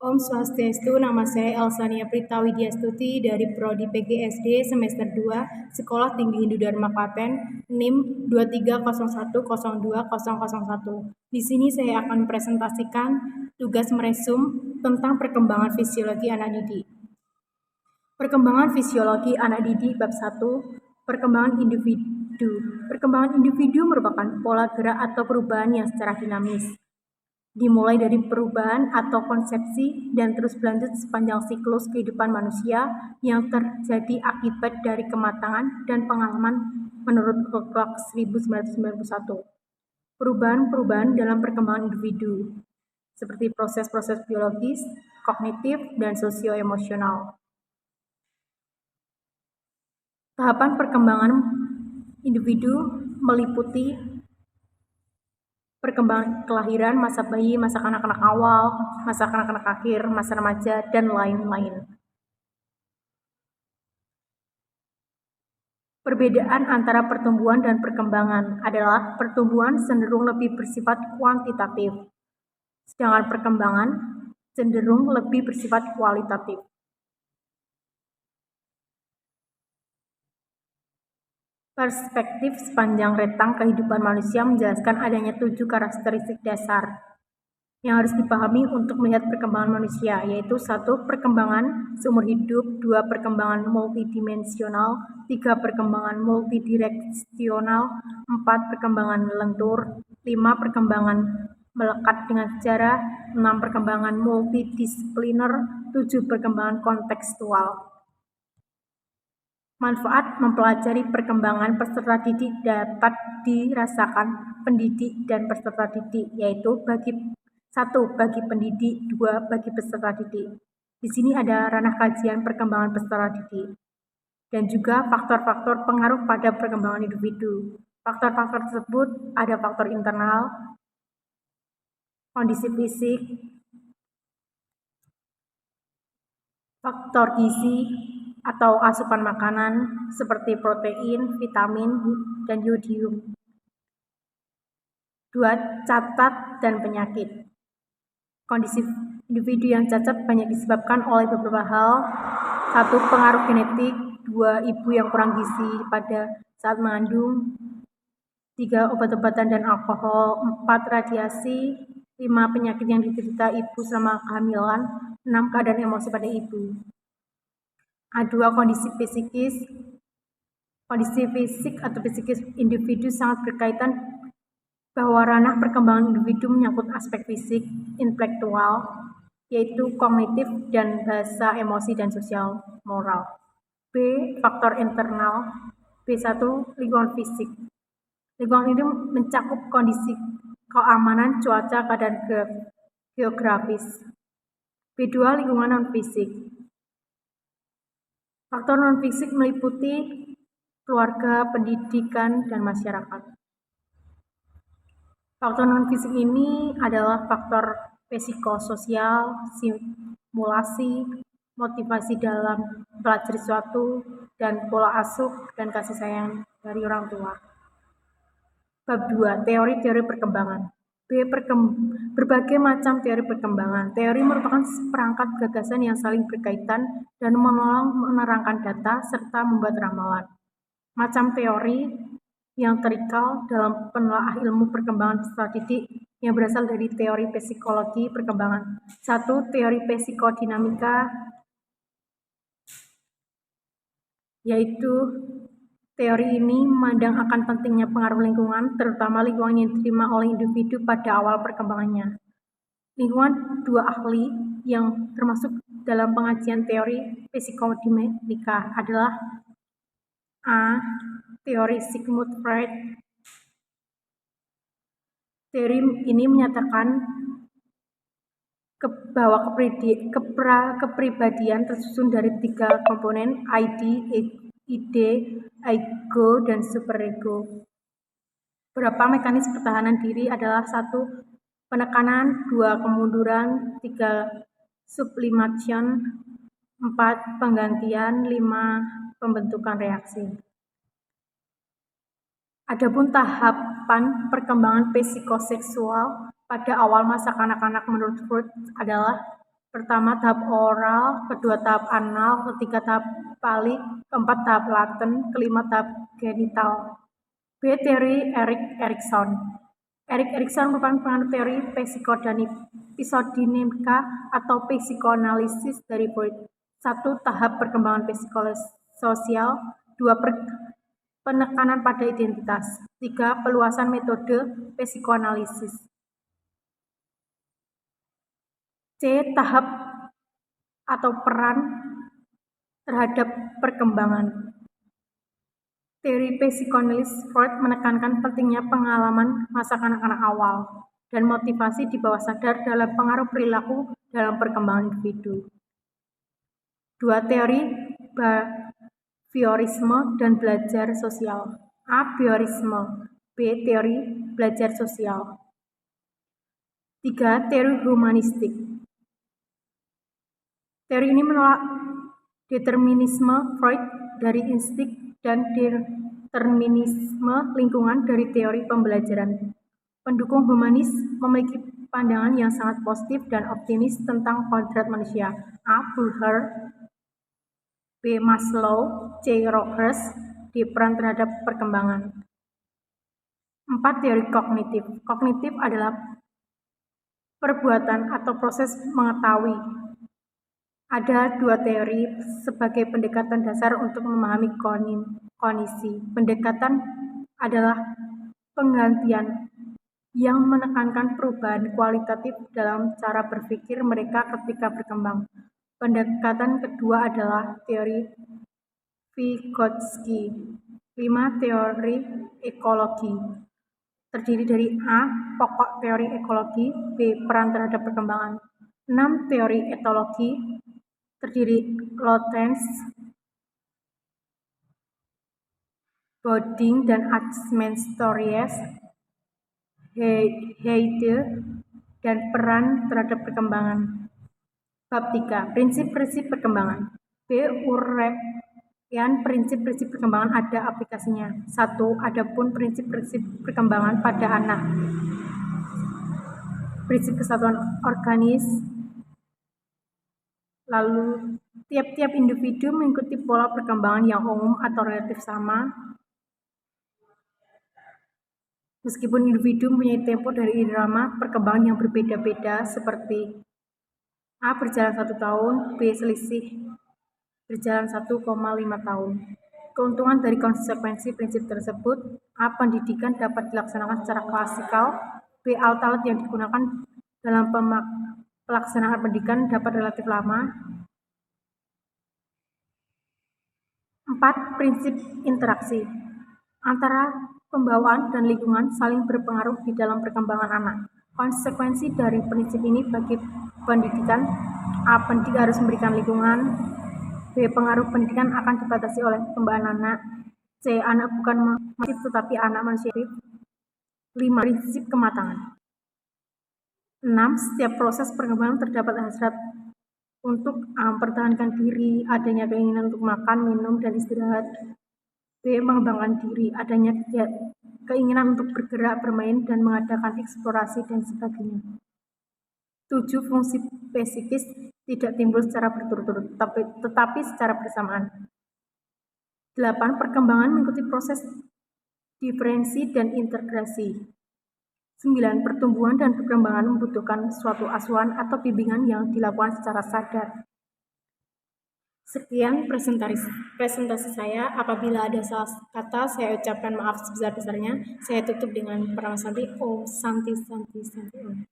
Om Swastiastu, nama saya Elsania Prita Widyastuti dari Prodi PGSD semester 2, Sekolah Tinggi Hindu Dharma Klaten, NIM 2301020001. Di sini saya akan presentasikan tugas meresum tentang perkembangan fisiologi anak didik. Perkembangan fisiologi anak didik bab 1, perkembangan individu. Perkembangan individu merupakan pola gerak atau perubahan yang secara dinamis, dimulai dari perubahan atau konsepsi dan terus berlanjut sepanjang siklus kehidupan manusia yang terjadi akibat dari kematangan dan pengalaman menurut Clock 1991. Perubahan-perubahan dalam perkembangan individu, seperti proses-proses biologis, kognitif, dan sosio-emosional. Tahapan perkembangan individu meliputi perkembangan kelahiran, masa bayi, masa kanak-kanak awal, masa kanak-kanak akhir, masa remaja, dan lain-lain. Perbedaan antara pertumbuhan dan perkembangan adalah pertumbuhan cenderung lebih bersifat kuantitatif, sedangkan perkembangan cenderung lebih bersifat kualitatif. Perspektif sepanjang rentang kehidupan manusia menjelaskan adanya 7 karakteristik dasar yang harus dipahami untuk melihat perkembangan manusia, yaitu 1. Perkembangan seumur hidup, 2. Perkembangan multidimensional, 3. Perkembangan multidireksional, 4. Perkembangan lentur, 5. Perkembangan melekat dengan sejarah, 6. Perkembangan multidisipliner, 7. Perkembangan kontekstual. Manfaat mempelajari perkembangan peserta didik dapat dirasakan pendidik dan peserta didik, yaitu bagi 1. Bagi pendidik, 2. Bagi peserta didik. Di sini ada ranah kajian perkembangan peserta didik dan juga faktor-faktor pengaruh pada perkembangan individu. Faktor-faktor tersebut ada faktor internal, kondisi fisik, faktor gizi atau asupan makanan seperti protein, vitamin, dan yodium. 2. Cacat dan penyakit. Kondisi individu yang cacat banyak disebabkan oleh beberapa hal. 1. Pengaruh genetik. 2. Ibu yang kurang gizi pada saat mengandung. 3. Obat-obatan dan alkohol. 4. Radiasi. 5. Penyakit yang diderita ibu selama kehamilan. 6. Keadaan emosi pada ibu. A2. Kondisi psikis. Kondisi fisik atau psikis individu sangat berkaitan bahwa ranah perkembangan individu menyangkut aspek fisik, intelektual, yaitu kognitif dan bahasa, emosi, dan sosial moral. B. Faktor internal. B1. Lingkungan fisik. Lingkungan ini mencakup kondisi keamanan, cuaca, keadaan geografis. B2. Lingkungan non-fisik. Faktor non-fisik meliputi keluarga, pendidikan, dan masyarakat. Faktor non-fisik ini adalah faktor psikososial, simulasi, motivasi dalam mempelajari sesuatu, dan pola asuh dan kasih sayang dari orang tua. Bab 2. Teori-teori perkembangan. Berbagai macam teori perkembangan. Teori merupakan perangkat gagasan yang saling berkaitan dan menolong menerangkan data serta membuat ramalan. Macam teori yang terikal dalam penelaah ilmu perkembangan peserta didik yang berasal dari teori psikologi perkembangan. 1. Teori psikodinamika, yaitu teori ini memandang akan pentingnya pengaruh lingkungan, terutama lingkungan yang diterima oleh individu pada awal perkembangannya. Lingkungan. 2 ahli yang termasuk dalam pengajian teori psikodinamika adalah A. Teori Sigmund Freud. Teori ini menyatakan bahwa kepribadian tersusun dari 3 komponen, ide, ego, dan superego. Beberapa mekanisme pertahanan diri adalah 1. Penekanan, 2. Kemunduran, 3. Sublimation, 4. Penggantian, 5. Pembentukan reaksi. Adapun tahapan perkembangan psikoseksual pada awal masa kanak-kanak menurut Freud adalah Pertama tahap oral, kedua tahap anal, ketiga tahap palik, keempat tahap laten, kelima tahap genital. B. Teori Erik Erikson. Erik Erikson merupakan penganut teori psikodinamika atau psikoanalisis dari Freud. 1. Tahap perkembangan psikososial. 2. Penekanan pada identitas. 3. Peluasan metode psikoanalisis. C. Tahap atau peran terhadap perkembangan. Teori psikoanalisis Freud menekankan pentingnya pengalaman masa kanak-kanak awal dan motivasi di bawah sadar dalam pengaruh perilaku dalam perkembangan individu. 2. Teori behaviorisme dan belajar sosial. A. Behaviorisme. B. Teori belajar sosial. 3. Teori humanistik. Teori ini menolak determinisme Freud dari insting dan determinisme lingkungan dari teori pembelajaran. Pendukung humanis memiliki pandangan yang sangat positif dan optimis tentang kodrat manusia. A. Buller, B. Maslow, C. Rogers, D. Peran terhadap perkembangan. 4. Teori kognitif. Kognitif adalah perbuatan atau proses mengetahui. Ada 2 teori sebagai pendekatan dasar untuk memahami kondisi. Pendekatan adalah penggantian yang menekankan perubahan kualitatif dalam cara berpikir mereka ketika berkembang. Pendekatan kedua adalah teori Vygotsky. 5. Teori ekologi. Terdiri dari A. Pokok teori ekologi. B. Peran terhadap perkembangan. 6. Teori etologi. Terdiri Lotens, Boding, dan Acmenstories, Heide, dan peran terhadap perkembangan. Bab 3. Prinsip-prinsip perkembangan. B. Uraian prinsip-prinsip perkembangan ada aplikasinya. 1. Adapun prinsip-prinsip perkembangan pada anak. Prinsip kesatuan organis. Lalu, tiap-tiap individu mengikuti pola perkembangan yang umum atau relatif sama. Meskipun individu mempunyai tempo dari irama perkembangan yang berbeda-beda seperti A. Berjalan 1 tahun, B. Selisih berjalan 1,5 tahun. Keuntungan dari konsekuensi prinsip tersebut: A. Pendidikan dapat dilaksanakan secara klasikal. B. Alat-alat yang digunakan dalam pelaksanaan pendidikan dapat relatif lama. 4. Prinsip interaksi antara pembawaan dan lingkungan saling berpengaruh di dalam perkembangan anak. Konsekuensi dari prinsip ini bagi pendidikan: A. Pendidik harus memberikan lingkungan. B. Pengaruh pendidikan akan dibatasi oleh pembawaan anak. C. Anak bukan masif tetapi anak manusiawi. 5. Prinsip kematangan. 6. Setiap proses perkembangan terdapat hasrat untuk mempertahankan diri, adanya keinginan untuk makan, minum, dan istirahat. B. Mengembangkan diri, adanya keinginan untuk bergerak, bermain, dan mengadakan eksplorasi, dan sebagainya. 7. Fungsi psikis tidak timbul secara berturut-turut, tetapi secara bersamaan. 8. Perkembangan mengikuti proses diferensi dan integrasi. 9. Pertumbuhan dan perkembangan membutuhkan suatu asuhan atau bimbingan yang dilakukan secara sadar. Sekian presentasi saya. Apabila ada salah kata, saya ucapkan maaf sebesar-besarnya. Saya tutup dengan pranama Santi. Om Santi Santi Santi Om.